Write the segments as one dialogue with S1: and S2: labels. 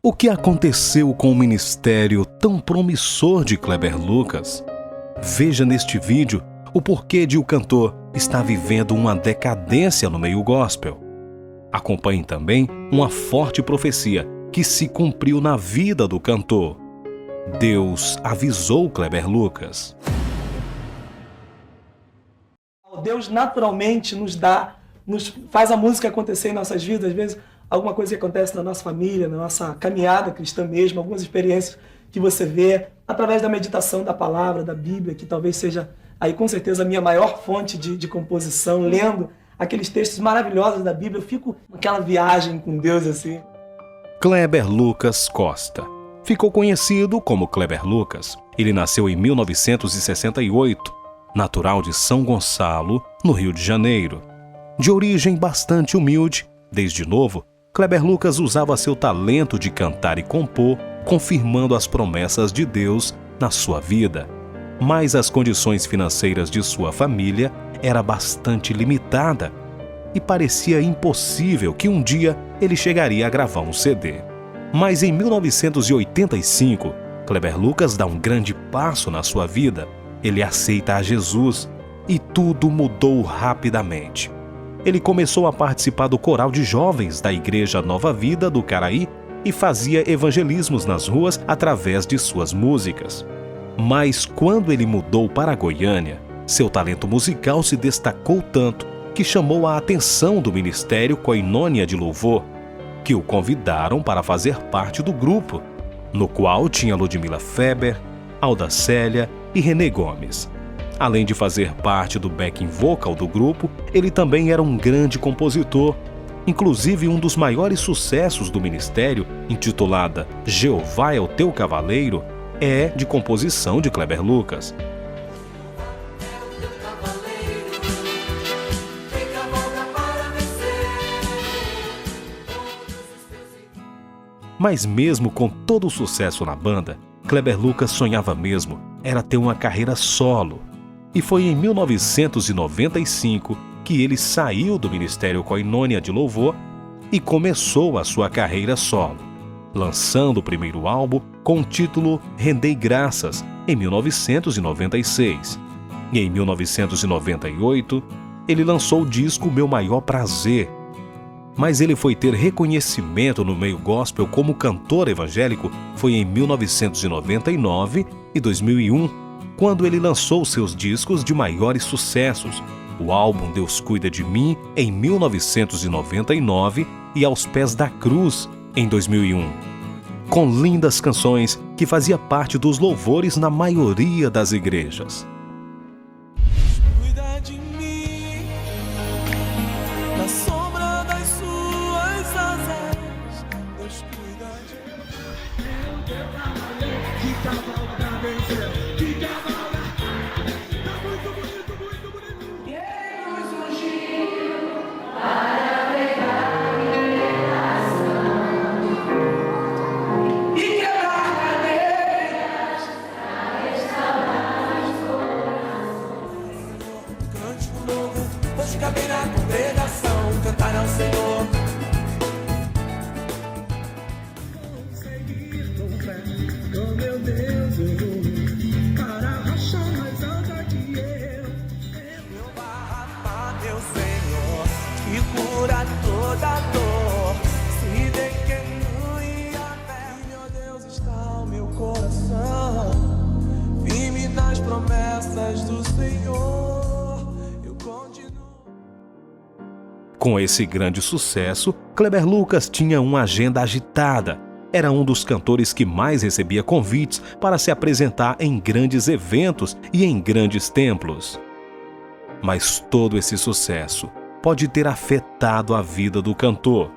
S1: O que aconteceu com o ministério tão promissor de Kleber Lucas? Veja neste vídeo o porquê de o cantor estar vivendo uma decadência no meio gospel. Acompanhe também uma forte profecia que se cumpriu na vida do cantor. Deus avisou Kleber Lucas.
S2: Deus naturalmente nos faz a música acontecer em nossas vidas, às vezes alguma coisa que acontece na nossa família, na nossa caminhada cristã mesmo, algumas experiências que você vê através da meditação da palavra, da Bíblia, que talvez seja aí com certeza a minha maior fonte de composição, lendo aqueles textos maravilhosos da Bíblia, eu fico naquela viagem com Deus assim.
S1: Kleber Lucas Costa ficou conhecido como Kleber Lucas. Ele nasceu em 1968, natural de São Gonçalo, no Rio de Janeiro. De origem bastante humilde, desde novo, Kleber Lucas usava seu talento de cantar e compor, confirmando as promessas de Deus na sua vida. Mas as condições financeiras de sua família era bastante limitada e parecia impossível que um dia ele chegaria a gravar um CD. Mas em 1985, Kleber Lucas dá um grande passo na sua vida. Ele aceita a Jesus e tudo mudou rapidamente. Ele começou a participar do coral de jovens da Igreja Nova Vida do Caraí e fazia evangelismos nas ruas através de suas músicas. Mas quando ele mudou para Goiânia, seu talento musical se destacou tanto que chamou a atenção do Ministério Koinônia de Louvor, que o convidaram para fazer parte do grupo, no qual tinha Ludmila Feber, Alda Célia e Renê Gomes. Além de fazer parte do backing vocal do grupo, ele também era um grande compositor. Inclusive, um dos maiores sucessos do ministério, intitulada Jeová é o Teu Cavaleiro, é de composição de Kleber Lucas. Mas mesmo com todo o sucesso na banda, Kleber Lucas sonhava mesmo era ter uma carreira solo. E foi em 1995 que ele saiu do Ministério Koinônia de Louvor e começou a sua carreira solo, lançando o primeiro álbum com o título Rendei Graças, em 1996. E em 1998, ele lançou o disco Meu Maior Prazer. Mas ele foi ter reconhecimento no meio gospel como cantor evangélico foi em 1999 e 2001, quando ele lançou seus discos de maiores sucessos, o álbum Deus Cuida de Mim, em 1999 e Aos Pés da Cruz, em 2001. Com lindas canções que fazia parte dos louvores na maioria das igrejas.
S3: Cuida de mim, na sombra das suas asas, Deus cuida de mim. Que cavalo da vencer, que cavalo. Tá muito bonito, muito bonito.
S4: Queremos fugir para pregar a liberação e quebrar cadeias para restaurar os corações.
S3: Cante um novo, hoje cabem na congregação, cantar ao Senhor. Conseguir com fé, com meu Deus, para achar mais alta que eu. Meu barra, meu Senhor, que cura toda dor. Se declarou e a fé, meu Deus, está o meu coração, firme nas promessas do Senhor. Eu continuo.
S1: Com esse grande sucesso, Kleber Lucas tinha uma agenda agitada. Era um dos cantores que mais recebia convites para se apresentar em grandes eventos e em grandes templos. Mas todo esse sucesso pode ter afetado a vida do cantor,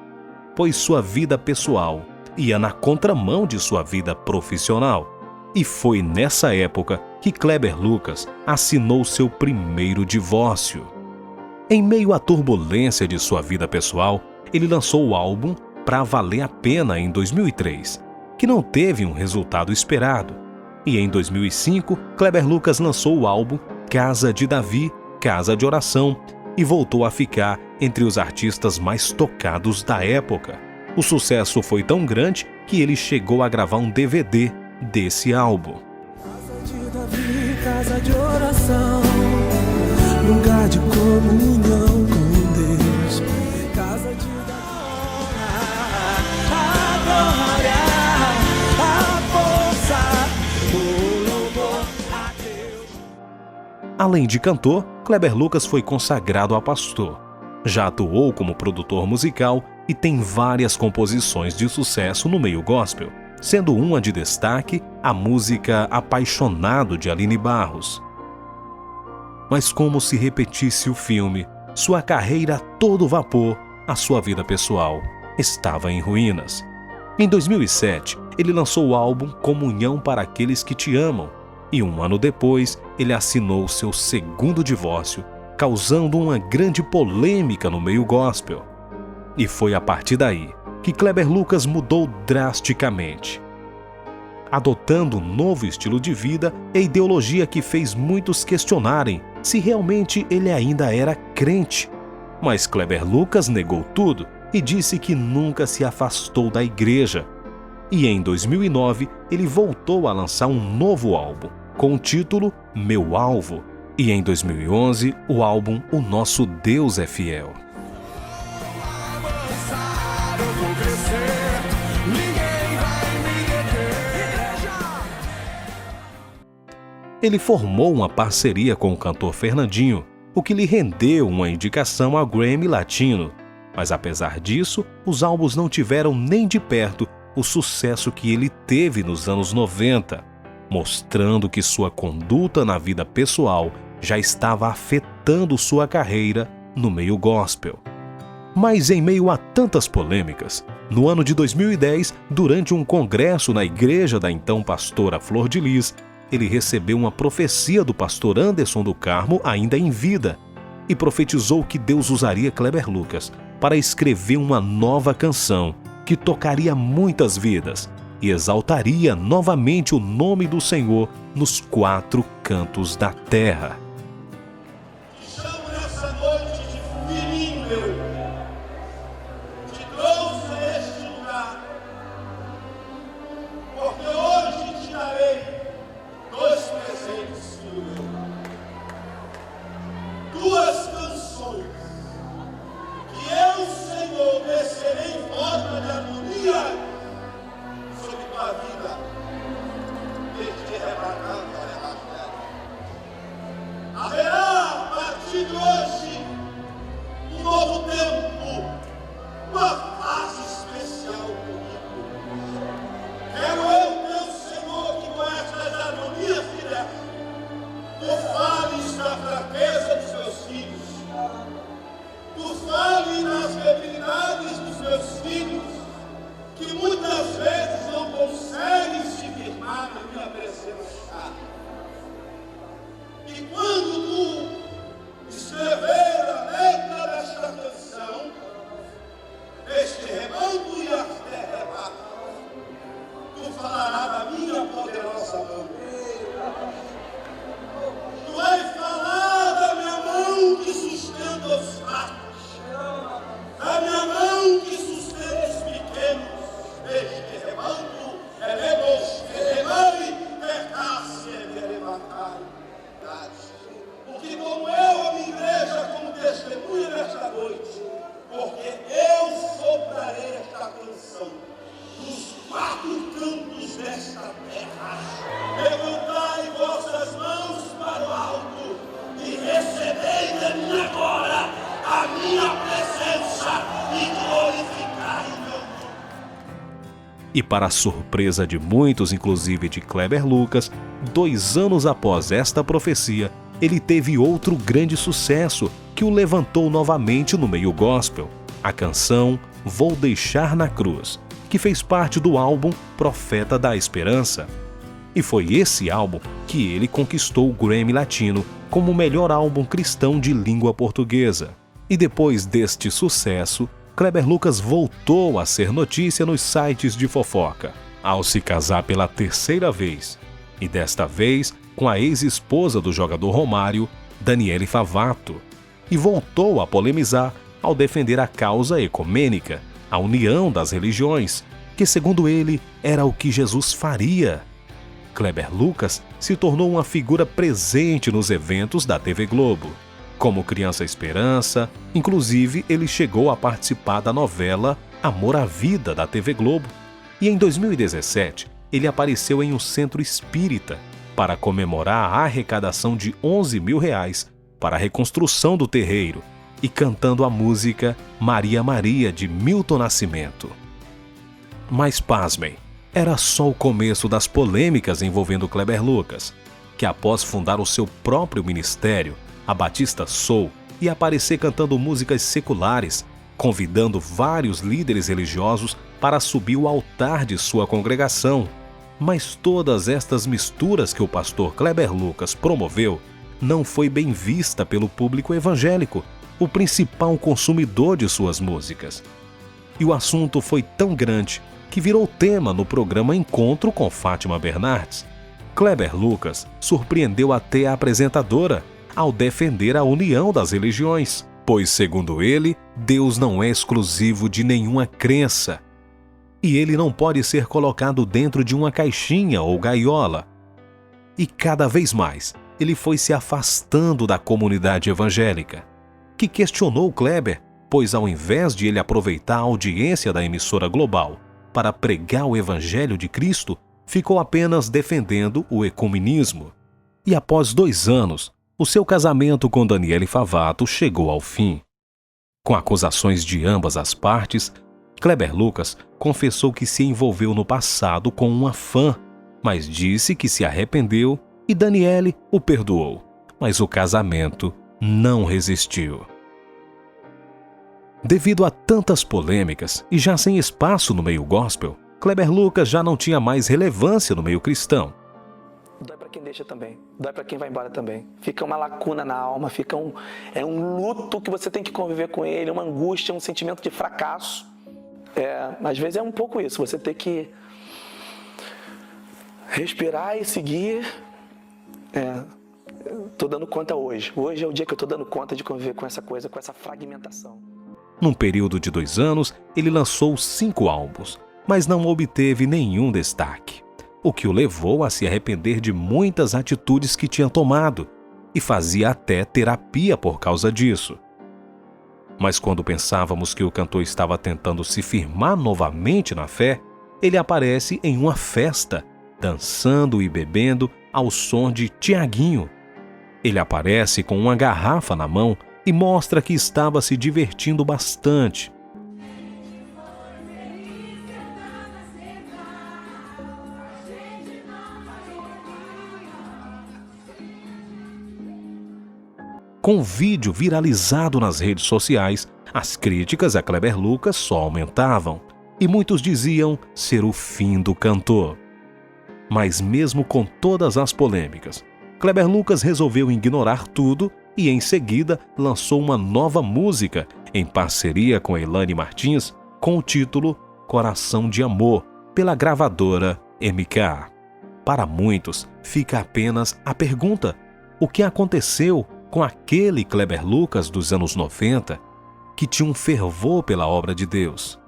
S1: pois sua vida pessoal ia na contramão de sua vida profissional. E foi nessa época que Kleber Lucas assinou seu primeiro divórcio. Em meio à turbulência de sua vida pessoal, ele lançou o álbum Pra Valer a Pena em 2003, que não teve um resultado esperado. E em 2005, Kleber Lucas lançou o álbum Casa de Davi, Casa de Oração, e voltou a ficar entre os artistas mais tocados da época. O sucesso foi tão grande que ele chegou a gravar um DVD desse álbum.
S3: Casa de Davi, casa de oração, lugar de comunhão com Deus. Casa de Davi, a glória, a força, o louvor a Deus.
S1: Além de cantor, Kleber Lucas foi consagrado a pastor. Já atuou como produtor musical e tem várias composições de sucesso no meio gospel, sendo uma de destaque a música Apaixonado de Aline Barros. Mas como se repetisse o filme, sua carreira a todo vapor, a sua vida pessoal estava em ruínas. Em 2007, ele lançou o álbum Comunhão para Aqueles que Te Amam, e um ano depois ele assinou seu segundo divórcio, causando uma grande polêmica no meio gospel. E foi a partir daí que Kleber Lucas mudou drasticamente, adotando um novo estilo de vida e ideologia que fez muitos questionarem se realmente ele ainda era crente. Mas Kleber Lucas negou tudo e disse que nunca se afastou da igreja. E em 2009 ele voltou a lançar um novo álbum, com o título Meu Alvo, e em 2011 o álbum O Nosso Deus é Fiel. Ele formou uma parceria com o cantor Fernandinho, o que lhe rendeu uma indicação ao Grammy Latino. Mas apesar disso, os álbuns não tiveram nem de perto o sucesso que ele teve nos anos 90, mostrando que sua conduta na vida pessoal já estava afetando sua carreira no meio gospel. Mas em meio a tantas polêmicas, no ano de 2010, durante um congresso na igreja da então pastora Flor de Lis, ele recebeu uma profecia do pastor Anderson do Carmo ainda em vida e profetizou que Deus usaria Kleber Lucas para escrever uma nova canção que tocaria muitas vidas e exaltaria novamente o nome do Senhor nos 4 cantos da terra.
S5: Te chamo nessa noite de filhinho meu, te trouxe a este lugar, porque hoje te darei 2 presentes, filho meu. 2 canções que eu, Senhor, descerei em forma de harmonia sobre tua vida, desde arrebatando a relaxada. Haverá, a partir de hoje, um novo tempo, uma fase especial comigo. Quero eu, meu Senhor, que com estas harmonias diretas, tu fales da fraqueza dos meus filhos, tu fales das debilidades dos meus filhos, que muitas vezes não conseguem se firmar na minha presença. E quando tu escrever a letra desta canção, este rebanho e até rebato, tu falarás da minha poderosa mão. Tu vais falar da minha mão que sustenta os fracos, da minha mão que sustenta os pequenos. Este rebanho elevos, elevai, percasse, elevatai. Porque como eu, a minha igreja, como testemunha nesta noite, porque eu soprarei esta canção nos 4 cantos desta terra. Levantai vossas mãos para o alto e recebei de mim agora a minha presença e glorificai meu nome.
S1: E para a surpresa de muitos, inclusive de Kleber Lucas, 2 anos após esta profecia, ele teve outro grande sucesso que o levantou novamente no meio gospel, a canção Vou Deixar na Cruz, que fez parte do álbum Profeta da Esperança. E foi esse álbum que ele conquistou o Grammy Latino como o melhor álbum cristão de língua portuguesa. E depois deste sucesso, Kleber Lucas voltou a ser notícia nos sites de fofoca, ao se casar pela 3ª vez, e desta vez com a ex-esposa do jogador Romário, Daniele Favato, e voltou a polemizar ao defender a causa ecumênica, a união das religiões, que, segundo ele, era o que Jesus faria. Kleber Lucas se tornou uma figura presente nos eventos da TV Globo. Como Criança Esperança, inclusive ele chegou a participar da novela Amor à Vida da TV Globo. E em 2017, ele apareceu em um centro espírita para comemorar a arrecadação de R$11 mil para a reconstrução do terreiro e cantando a música Maria Maria de Milton Nascimento. Mas pasmem, era só o começo das polêmicas envolvendo Kleber Lucas, que após fundar o seu próprio ministério, a Batista Soul, e aparecer cantando músicas seculares, convidando vários líderes religiosos para subir o altar de sua congregação. Mas todas estas misturas que o pastor Kleber Lucas promoveu não foi bem vista pelo público evangélico, o principal consumidor de suas músicas. E o assunto foi tão grande que virou tema no programa Encontro com Fátima Bernardes. Kleber Lucas surpreendeu até a apresentadora ao defender a união das religiões, pois, segundo ele, Deus não é exclusivo de nenhuma crença. E ele não pode ser colocado dentro de uma caixinha ou gaiola. E cada vez mais, ele foi se afastando da comunidade evangélica, que questionou Kleber, pois ao invés de ele aproveitar a audiência da emissora global para pregar o Evangelho de Cristo, ficou apenas defendendo o ecumenismo. E após 2 anos, o seu casamento com Daniele Favato chegou ao fim. Com acusações de ambas as partes, Kleber Lucas confessou que se envolveu no passado com uma fã, mas disse que se arrependeu e Daniele o perdoou. Mas o casamento não resistiu. Devido a tantas polêmicas e já sem espaço no meio gospel, Kleber Lucas já não tinha mais relevância no meio cristão.
S2: Dói para quem deixa também, dói para quem vai embora também. Fica uma lacuna na alma, fica um luto que você tem que conviver com ele, uma angústia, um sentimento de fracasso. Às vezes é um pouco isso, você tem que respirar e seguir. Estou dando conta hoje. Hoje é o dia que eu estou dando conta de conviver com essa coisa, com essa fragmentação.
S1: Num período de 2 anos, ele lançou 5 álbuns, mas não obteve nenhum destaque, o que o levou a se arrepender de muitas atitudes que tinha tomado e fazia até terapia por causa disso. Mas quando pensávamos que o cantor estava tentando se firmar novamente na fé, ele aparece em uma festa, dançando e bebendo ao som de Tiaguinho. Ele aparece com uma garrafa na mão e mostra que estava se divertindo bastante. Com o vídeo viralizado nas redes sociais, as críticas a Kleber Lucas só aumentavam, e muitos diziam ser o fim do cantor. Mas mesmo com todas as polêmicas, Kleber Lucas resolveu ignorar tudo e em seguida lançou uma nova música em parceria com Elane Martins com o título Coração de Amor, pela gravadora MK. Para muitos, fica apenas a pergunta: o que aconteceu com aquele Kleber Lucas dos anos 90 que tinha um fervor pela obra de Deus?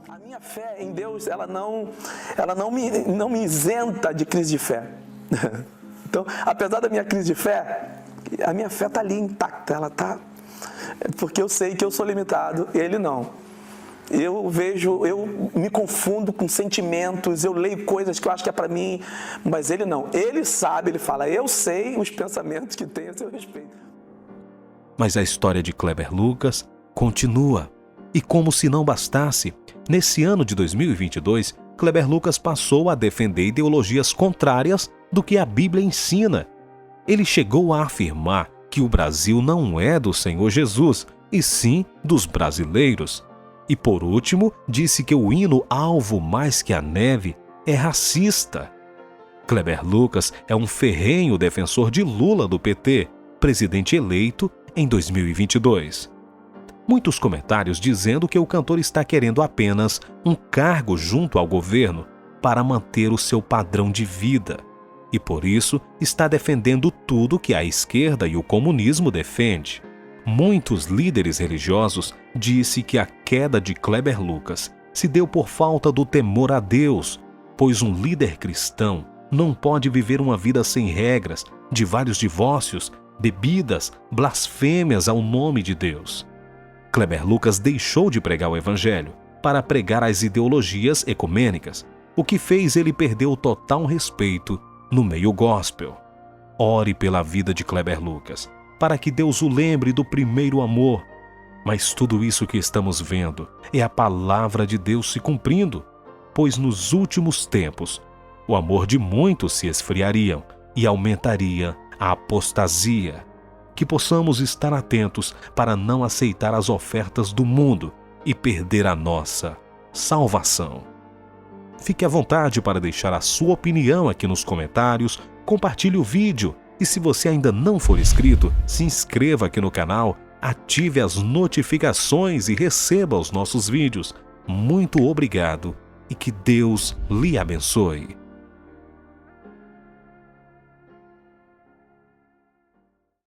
S2: A minha fé em Deus, ela não me isenta de crise de fé. Então, apesar da minha crise de fé, a minha fé está ali intacta, ela está... Porque eu sei que eu sou limitado, ele não. Eu me confundo com sentimentos, eu leio coisas que eu acho que é para mim, mas ele não. Ele sabe, ele fala, eu sei os pensamentos que tem a seu respeito.
S1: Mas a história de Kleber Lucas continua. E como se não bastasse, nesse ano de 2022, Kleber Lucas passou a defender ideologias contrárias do que a Bíblia ensina. Ele chegou a afirmar que o Brasil não é do Senhor Jesus, e sim dos brasileiros. E por último, disse que o hino Alvo Mais Que a Neve é racista. Kleber Lucas é um ferrenho defensor de Lula do PT, presidente eleito em 2022. Muitos comentários dizendo que o cantor está querendo apenas um cargo junto ao governo para manter o seu padrão de vida. E por isso está defendendo tudo que a esquerda e o comunismo defende. Muitos líderes religiosos disseram que a queda de Kleber Lucas se deu por falta do temor a Deus, pois um líder cristão não pode viver uma vida sem regras, de vários divórcios, bebidas, blasfêmias ao nome de Deus. Kleber Lucas deixou de pregar o Evangelho para pregar as ideologias ecumênicas, o que fez ele perder o total respeito no meio gospel. Ore pela vida de Kleber Lucas, para que Deus o lembre do primeiro amor. Mas tudo isso que estamos vendo é a palavra de Deus se cumprindo, pois nos últimos tempos o amor de muitos se esfriaria e aumentaria a apostasia. Que possamos estar atentos para não aceitar as ofertas do mundo e perder a nossa salvação. Fique à vontade para deixar a sua opinião aqui nos comentários, compartilhe o vídeo e se você ainda não for inscrito, se inscreva aqui no canal, ative as notificações e receba os nossos vídeos. Muito obrigado e que Deus lhe abençoe.